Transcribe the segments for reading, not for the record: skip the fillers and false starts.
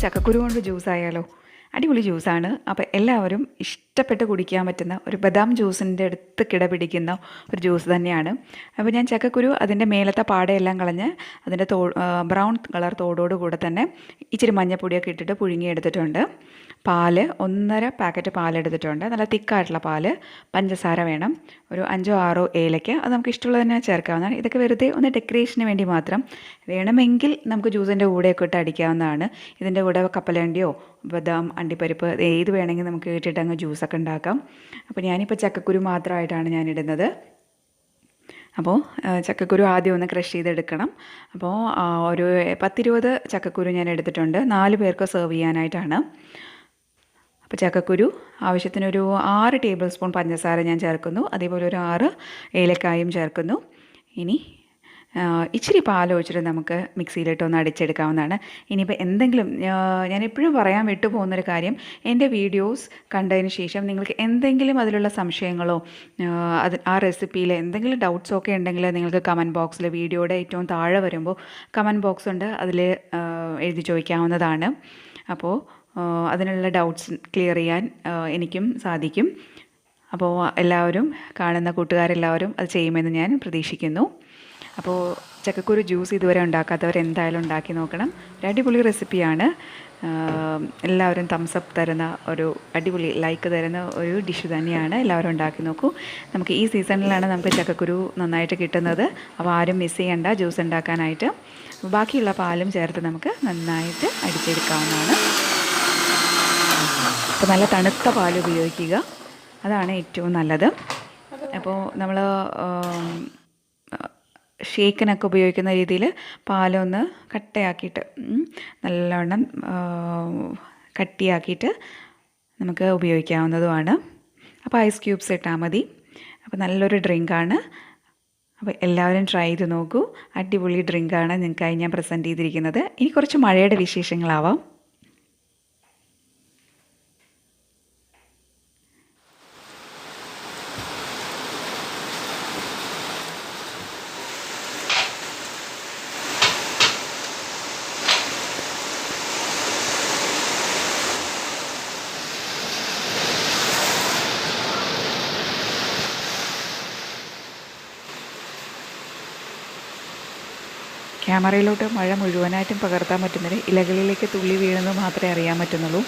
ചക്കക്കുരു കൊണ്ട് ജ്യൂസ് ആയാലോ? അടിപൊളി ജ്യൂസാണ്. അപ്പോൾ എല്ലാവരും ഇഷ്ടപ്പെട്ട് കുടിക്കാൻ പറ്റുന്ന ഒരു ബദാം ജ്യൂസിൻ്റെ അടുത്ത് കിടപിടിക്കുന്ന ഒരു ജ്യൂസ് തന്നെയാണ്. അപ്പോൾ ഞാൻ ചക്കക്കുരു അതിൻ്റെ മേലത്തെ പാടയെല്ലാം കളഞ്ഞ് അതിൻ്റെ ബ്രൗൺ കളർ തോടോട് കൂടെ തന്നെ ഇച്ചിരി മഞ്ഞപ്പൊടിയൊക്കെ ഇട്ടിട്ട് പുഴുങ്ങിയെടുത്തിട്ടുണ്ട്. പാല് 1.5 പാക്കറ്റ് പാലെടുത്തിട്ടുണ്ട്. നല്ല തിക്കായിട്ടുള്ള പാല്. പഞ്ചസാര വേണം. ഒരു 5-6 ഏലയ്ക്ക. അത് നമുക്ക് ഇഷ്ടമുള്ളത് തന്നെ ചേർക്കാവുന്നതാണ്. ഇതൊക്കെ വെറുതെ ഒന്ന് ഡെക്കറേഷന് വേണ്ടി മാത്രം. വേണമെങ്കിൽ നമുക്ക് ജ്യൂസിൻ്റെ കൂടെയൊക്കെ ഇട്ട് അടിക്കാവുന്നതാണ്. ഇതിൻ്റെ കൂടെ കപ്പലണ്ടിയോ ബദാം അണ്ടിപ്പരിപ്പ് ഏത് വേണമെങ്കിൽ നമുക്ക് ഇട്ടിട്ട് അങ്ങ് ജ്യൂസൊക്കെ ഉണ്ടാക്കാം. അപ്പോൾ ഞാനിപ്പോൾ ചക്കക്കുരു മാത്രമായിട്ടാണ് ഞാനിടുന്നത്. അപ്പോൾ ചക്കക്കുരു ആദ്യം ഒന്ന് ക്രഷ് ചെയ്തെടുക്കണം. അപ്പോൾ ഒരു 10-20 ചക്കക്കുരു ഞാൻ എടുത്തിട്ടുണ്ട്. 4 പേർക്ക് സെർവ് ചെയ്യാനായിട്ടാണ്. അപ്പോൾ ചക്കക്കുരു ആവശ്യത്തിനൊരു 6 ടേബിൾ സ്പൂൺ പഞ്ചസാര ഞാൻ ചേർക്കുന്നു. അതേപോലെ ഒരു 6 ഏലക്കായും ചേർക്കുന്നു. ഇനി ഇച്ചിരി പാലൊഴിച്ചിട്ട് നമുക്ക് മിക്സിയിലിട്ടൊന്ന് അടിച്ചെടുക്കാവുന്നതാണ്. ഇനിയിപ്പോൾ എന്തെങ്കിലും ഞാനെപ്പോഴും പറയാൻ വിട്ടുപോകുന്നൊരു കാര്യം, എൻ്റെ വീഡിയോസ് കണ്ടതിന് ശേഷം നിങ്ങൾക്ക് എന്തെങ്കിലും അതിലുള്ള സംശയങ്ങളോ ആ റെസിപ്പിയിൽ എന്തെങ്കിലും ഡൗട്ട്സോ ഒക്കെ ഉണ്ടെങ്കിൽ നിങ്ങൾക്ക് കമൻറ്റ് ബോക്സിൽ വീഡിയോയുടെ ഏറ്റവും താഴെ വരുമ്പോൾ കമൻറ്റ് ബോക്സ് ഉണ്ട്, അതിൽ എഴുതി ചോദിക്കാവുന്നതാണ്. അപ്പോൾ അതിനുള്ള ഡൗട്ട്സ് ക്ലിയർ ചെയ്യാൻ എനിക്കും സാധിക്കും. അപ്പോൾ എല്ലാവരും കാണുന്ന കൂട്ടുകാരെല്ലാവരും അത് ചെയ്യുമെന്ന് ഞാൻ പ്രതീക്ഷിക്കുന്നു. അപ്പോൾ ചക്കക്കുരു ജ്യൂസ് ഇതുവരെ ഉണ്ടാക്കാത്തവർ എന്തായാലും ഉണ്ടാക്കി നോക്കണം. ഒരു അടിപൊളി റെസിപ്പിയാണ്. എല്ലാവരും തംസപ്പ് തരുന്ന ഒരു അടിപൊളി ലൈക്ക് തരുന്ന ഒരു ഡിഷ് തന്നെയാണ്. എല്ലാവരും ഉണ്ടാക്കി നോക്കൂ. നമുക്ക് ഈ സീസണിലാണ് നമുക്ക് ചക്കക്കുരു നന്നായിട്ട് കിട്ടുന്നത്. അപ്പോൾ ആരും മിസ് ചെയ്യണ്ട ജ്യൂസ് ഉണ്ടാക്കാനായിട്ട്. ബാക്കിയുള്ള പാലും ചേർത്ത് നമുക്ക് നന്നായിട്ട് അടിച്ചെടുക്കാവുന്നതാണ്. അപ്പോൾ നല്ല തണുത്ത പാൽ ഉപയോഗിക്കുക, അതാണ് ഏറ്റവും നല്ലത്. അപ്പോൾ നമ്മൾ ഷേക്കിനൊക്കെ ഉപയോഗിക്കുന്ന രീതിയിൽ പാലൊന്ന് കട്ടയാക്കിയിട്ട് നല്ലവണ്ണം കട്ടിയാക്കിയിട്ട് നമുക്ക് ഉപയോഗിക്കാവുന്നതുമാണ്. അപ്പോൾ ഐസ് ക്യൂബ്സ് ഇട്ടാൽ മതി. അപ്പോൾ നല്ലൊരു ഡ്രിങ്കാണ്. അപ്പോൾ എല്ലാവരും ട്രൈ ചെയ്ത് നോക്കൂ. അടിപൊളി ഡ്രിങ്കാണ് നിങ്ങൾക്കായി ഞാൻ പ്രസൻറ്റ് ചെയ്തിരിക്കുന്നത്. ഇനി കുറച്ച് മഴയുടെ വിശേഷങ്ങളാവാം. ക്യാമറയിലോട്ട് മഴ മുഴുവനായിട്ടും പകർത്താൻ പറ്റുന്നില്ല. ഇലകളിലേക്ക് തുള്ളി വീഴുന്നത് മാത്രമേ അറിയാൻ പറ്റുന്നുള്ളൂ.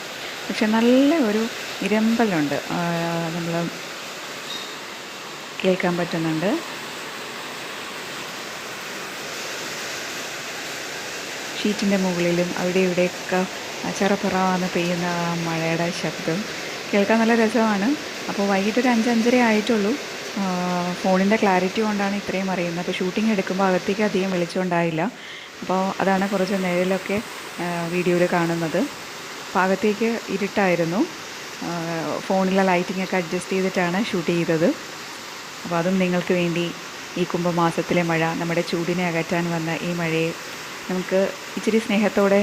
പക്ഷെ നല്ല ഒരു ഇരമ്പലുണ്ട്, നമ്മൾ കേൾക്കാൻ പറ്റുന്നുണ്ട്. ഷീറ്റിൻ്റെ മുകളിലും അവിടെ ഇവിടെയൊക്കെ ചെറുപ്പുറന്ന് പെയ്യുന്ന മഴയുടെ ശബ്ദം കേൾക്കാൻ നല്ല രസമാണ്. അപ്പോൾ വൈകിട്ടൊരു 5-5:30 ആയിട്ടുള്ളൂ. ഫോണിൻ്റെ ക്ലാരിറ്റി കൊണ്ടാണ് ഇത്രയും അറിയുന്നത്. അപ്പോൾ ഷൂട്ടിംഗ് എടുക്കുമ്പോൾ അകത്തേക്ക് അധികം വെളിച്ചമുണ്ടായില്ല. അപ്പോൾ അതാണ് കുറച്ച് നേരിലൊക്കെ വീഡിയോയിൽ കാണുന്നത്. അപ്പോൾ അകത്തേക്ക് ഇരുട്ടായിരുന്നു. ഫോണിലെ ലൈറ്റിങ്ങൊക്കെ അഡ്ജസ്റ്റ് ചെയ്തിട്ടാണ് ഷൂട്ട് ചെയ്തത്. അപ്പോൾ അതും നിങ്ങൾക്ക് വേണ്ടി ഈ കുംഭമാസത്തിലെ മഴ, നമ്മുടെ ചൂടിനെ അകറ്റാൻ വന്ന ഈ മഴയെ നമുക്ക് ഇച്ചിരി സ്നേഹത്തോടെ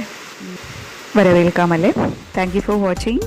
വരവേൽക്കാമല്ലേ. Thank you for watching.